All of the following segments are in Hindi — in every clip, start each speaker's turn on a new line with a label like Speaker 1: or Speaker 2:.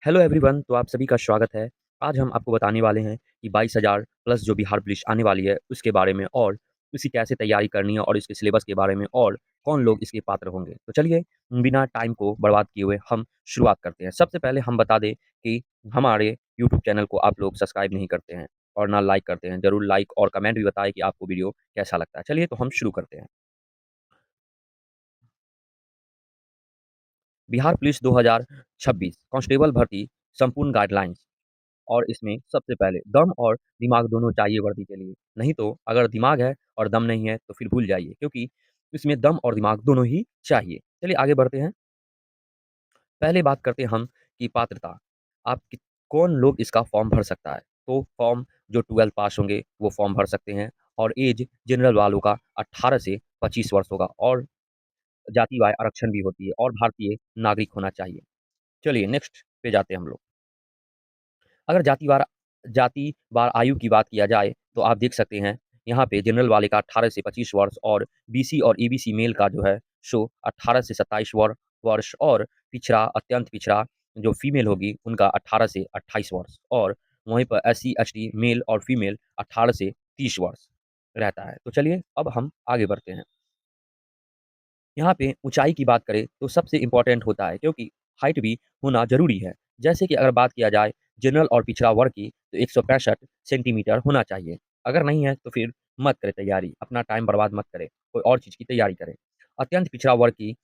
Speaker 1: हेलो एवरीवन, तो आप सभी का स्वागत है। आज हम आपको बताने वाले हैं कि 22,000 प्लस जो बिहार पुलिस आने वाली है, उसके बारे में और उसकी कैसे तैयारी करनी है और इसके सिलेबस के बारे में और कौन लोग इसके पात्र होंगे। तो चलिए, बिना टाइम को बर्बाद किए हुए हम शुरुआत करते हैं। सबसे पहले हम बता दें कि हमारे यूट्यूब चैनल को आप लोग सब्सक्राइब नहीं करते हैं और ना लाइक करते हैं। ज़रूर लाइक और कमेंट भी बताएँ कि आपको वीडियो कैसा लगता है। चलिए, तो हम शुरू करते हैं। बिहार पुलिस 2026 कांस्टेबल भर्ती संपूर्ण गाइडलाइंस। और इसमें सबसे पहले दम और दिमाग दोनों चाहिए वर्दी के लिए। नहीं तो अगर दिमाग है और दम नहीं है तो फिर भूल जाइए, क्योंकि इसमें दम और दिमाग दोनों ही चाहिए। चलिए आगे बढ़ते हैं। पहले बात करते हैं हम कि पात्रता। आप कि कौन लोग इसका फॉर्म भर सकता है? तो फॉर्म जो 12th पास होंगे वो फॉर्म भर सकते हैं और ऐज जनरल वालों का 18 से 25 वर्ष होगा और जाति-वाय आरक्षण भी होती है और भारतीय नागरिक होना चाहिए। चलिए नेक्स्ट पे जाते हैं हम लोग। अगर जाति-वार आयु की बात किया जाए, तो आप देख सकते हैं, यहाँ पे जनरल वाले का 18 से 25 वर्ष और बीसी और ईबीसी मेल का जो है सो 18 से 27 वर्ष और पिछड़ा, अत्यंत पिछड़ा जो फीमेल होगी, उनका 18 से 28 वर्ष और वहीं पर एससी, एसटी मेल और फीमेल 18 से 30 वर्ष रहता है। तो चलिए, अब हम आगे बढ़ते हैं। यहाँ पे ऊँचाई की बात करें तो सबसे इम्पोर्टेंट होता है, क्योंकि हाइट भी होना ज़रूरी है। जैसे कि अगर बात किया जाए जनरल और पिछड़ा वर्ग की, तो 165 सेंटीमीटर होना चाहिए। अगर नहीं है तो फिर मत करें तैयारी, अपना टाइम बर्बाद मत करें, कोई और चीज़ की तैयारी करें। अत्यंत पिछड़ा वर्ग की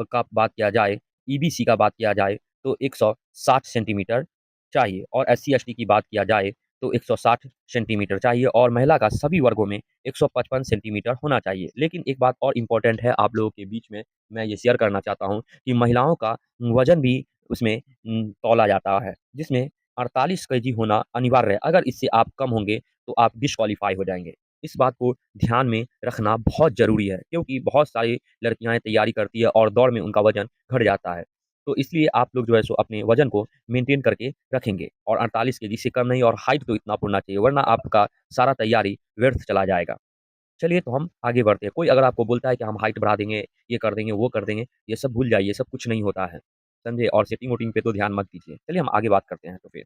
Speaker 1: का बात किया जाए, ईबीसी का बात किया जाए तो 160 सेंटीमीटर चाहिए और एससी-एसटी की बात किया जाए तो 160 सेंटीमीटर चाहिए और महिला का सभी वर्गों में 155 सेंटीमीटर होना चाहिए। लेकिन एक बात और इम्पोर्टेंट है आप लोगों के बीच में, मैं ये शेयर करना चाहता हूँ कि महिलाओं का वज़न भी उसमें तौला जाता है, जिसमें 48 केजी होना अनिवार्य है। अगर इससे आप कम होंगे, तो आप डिस्क्वालीफाई हो जाएँगे। इस बात को ध्यान में रखना बहुत ज़रूरी है, क्योंकि बहुत सारी लड़कियाँ तैयारी करती है और दौड़ में उनका वज़न घट जाता है। तो इसलिए आप लोग जो है सो अपने वज़न को मेंटेन करके रखेंगे और 48 केजी से कम नहीं और हाइट तो इतना होना चाहिए, वरना आपका सारा तैयारी व्यर्थ चला जाएगा। चलिए, तो हम आगे बढ़ते हैं। कोई अगर आपको बोलता है कि हम हाइट बढ़ा देंगे, ये कर देंगे, वो कर देंगे, ये सब भूल जाइए, ये सब कुछ नहीं होता है। समझे? और सेटिंग-वोटिंग पे तो ध्यान मत दीजिए। चलिए हम आगे बात करते हैं तो फिर।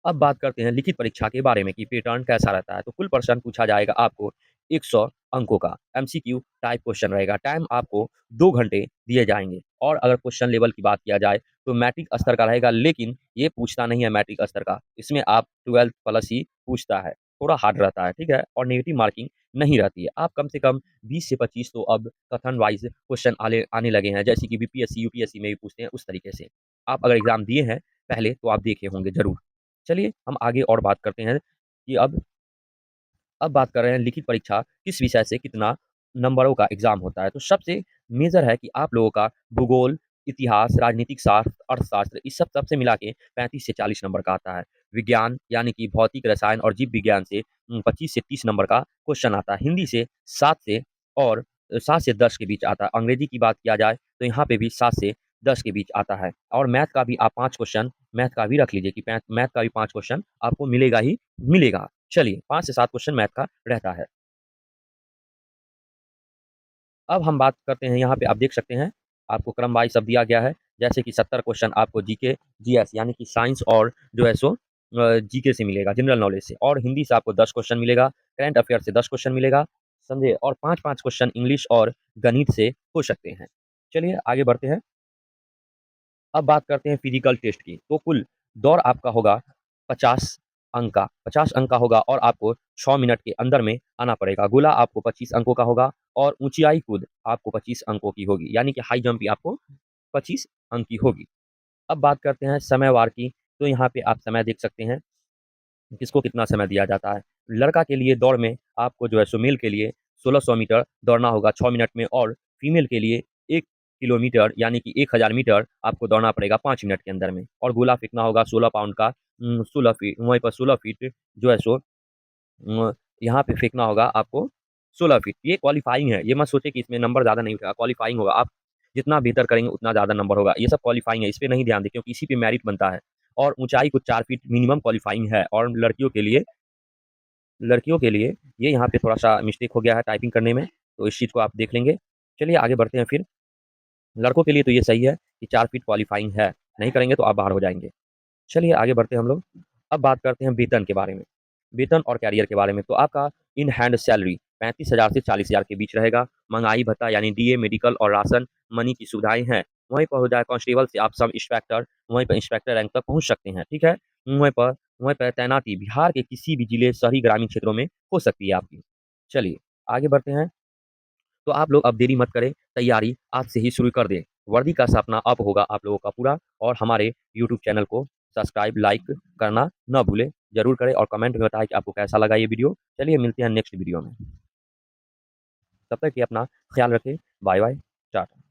Speaker 1: अब बात करते हैं लिखित परीक्षा के बारे में कि पैटर्न कैसा रहता है। तो कुल प्रश्न पूछा जाएगा आपको 100 अंकों का, एमसीक्यू टाइप क्वेश्चन रहेगा। टाइम आपको 2 घंटे दिए जाएँगे और अगर क्वेश्चन लेवल की बात किया जाए, तो मैट्रिक स्तर का रहेगा, लेकिन ये पूछता नहीं है मैट्रिक स्तर का। इसमें आप 12th प्लस ही पूछता है। थोड़ा हार्ड रहता है, ठीक है? और नेगेटिव मार्किंग नहीं रहती है। आप कम से कम 20 से 25 तो अब कथन वाइज़ क्वेश्चन आले आने लगे हैं, जैसे कि बीपीएससी, यूपीएससी में भी पूछते हैं, उस तरीके से। आप अगर एग्ज़ाम दिए हैं पहले, तो आप देखे होंगे ज़रूर। चलिए हम आगे और बात करते हैं कि अब बात कर रहे हैं लिखित परीक्षा किस विषय से कितना नंबरों का एग्ज़ाम होता है। तो सबसे मेजर है कि आप लोगों का भूगोल, इतिहास, राजनीतिक शास्त्र, अर्थशास्त्र, इस सब सबसे मिला के 35 से 40 नंबर का आता है। विज्ञान यानी कि भौतिक, रसायन और जीव विज्ञान से 25 से 30 नंबर का क्वेश्चन आता है। हिंदी से 7 से और 7 से 10 के बीच आता है। अंग्रेजी की बात किया जाए तो यहाँ पे भी 7 से 10 के बीच आता है और मैथ का भी आप 5 क्वेश्चन मैथ का भी रख लीजिए कि मैथ का भी 5 क्वेश्चन आपको मिलेगा ही मिलेगा। चलिए 5 से 7 क्वेश्चन मैथ का रहता है। अब हम बात करते हैं, यहाँ पे आप देख सकते हैं, आपको क्रम वाइज़ सब दिया गया है। जैसे कि 70 क्वेश्चन आपको जीके, जीएस यानी कि साइंस और जो है सो जीके से मिलेगा, जनरल नॉलेज से और हिंदी से आपको 10 क्वेश्चन मिलेगा, करंट अफेयर से 10 क्वेश्चन मिलेगा, समझे? और 5-5 क्वेश्चन इंग्लिश और गणित से हो सकते हैं। चलिए आगे बढ़ते हैं। अब बात करते हैं फिजिकल टेस्ट की। तो कुल दौर आपका होगा 50 अंक का, 50 अंक का होगा और आपको 6 मिनट के अंदर में आना पड़ेगा। गोला आपको 25 अंकों का होगा और ऊँचाई कूद आपको 25 अंकों की होगी, यानी कि हाई जंप भी आपको 25 अंक की होगी। अब बात करते हैं समय वार की, तो यहाँ पे आप समय देख सकते हैं, किसको कितना समय दिया जाता है। लड़का के लिए दौड़ में आपको जो है सो मेल के लिए 1600 मीटर दौड़ना होगा 6 मिनट में और फीमेल के लिए 1 किलोमीटर यानी कि 1000 मीटर आपको दौड़ना पड़ेगा 5 मिनट के अंदर में और गोला फेंकना होगा 16 पाउंड का 16 फीट वहीं पर 16 फीट जो है सो यहाँ पे फेंकना होगा आपको 16 फीट। ये क्वालीफाइंग है, ये मत सोचिए कि इसमें नंबर ज़्यादा नहीं उठेगा, क्वालीफाइंग होगा। आप जितना बेहतर करेंगे उतना ज़्यादा नंबर होगा। ये सब क्वालीफाइंग है, इस पे नहीं ध्यान दें क्योंकि इसी पे मेरिट बनता है और ऊँचाई कुछ 4 फीट मिनिमम क्वालीफाइंग है और लड़कियों के लिए ये यहाँ पे थोड़ा-सा मिस्टेक हो गया है टाइपिंग करने में, तो इस चीज़ को आप देख लेंगे। चलिए आगे बढ़ते हैं फिर। लड़कों के लिए तो ये सही है कि 4 फीट क्वालीफाइंग है नहीं करेंगे तो आप बाहर हो जाएँगे। चलिए आगे बढ़ते हैं हम लोग। अब बात करते हैं वेतन के बारे में। वेतन और करियर के बारे में। तो आपका इन हैंड सैलरी 35,000 से 40,000 के बीच रहेगा। महँगाई भत्ता यानी डीए, मेडिकल और राशन मनी की सुविधाएँ हैं। वहीं पर हो जाए कांस्टेबल से आप सब इंस्पेक्टर, वहीं पे इंस्पेक्टर रैंक तक पहुँच सकते हैं, ठीक है? वहीं पर तैनाती बिहार के किसी भी जिले, शहरी, ग्रामीण क्षेत्रों में हो सकती है आपकी। चलिए, आगे बढ़ते हैं। तो आप लोग अब देरी मत करें, तैयारी आज से ही शुरू कर दें। वर्दी का सपना अब होगा आप लोगों का पूरा और हमारे यूट्यूब चैनल को सब्सक्राइब, लाइक करना ना भूलें। ज़रूर करें और कमेंट में बताएँ कि आपको कैसा लगा ये वीडियो। चलिए मिलते हैं नेक्स्ट वीडियो में। तब तक के अपना ख़्याल रखें। बाय-बाय, टाटा।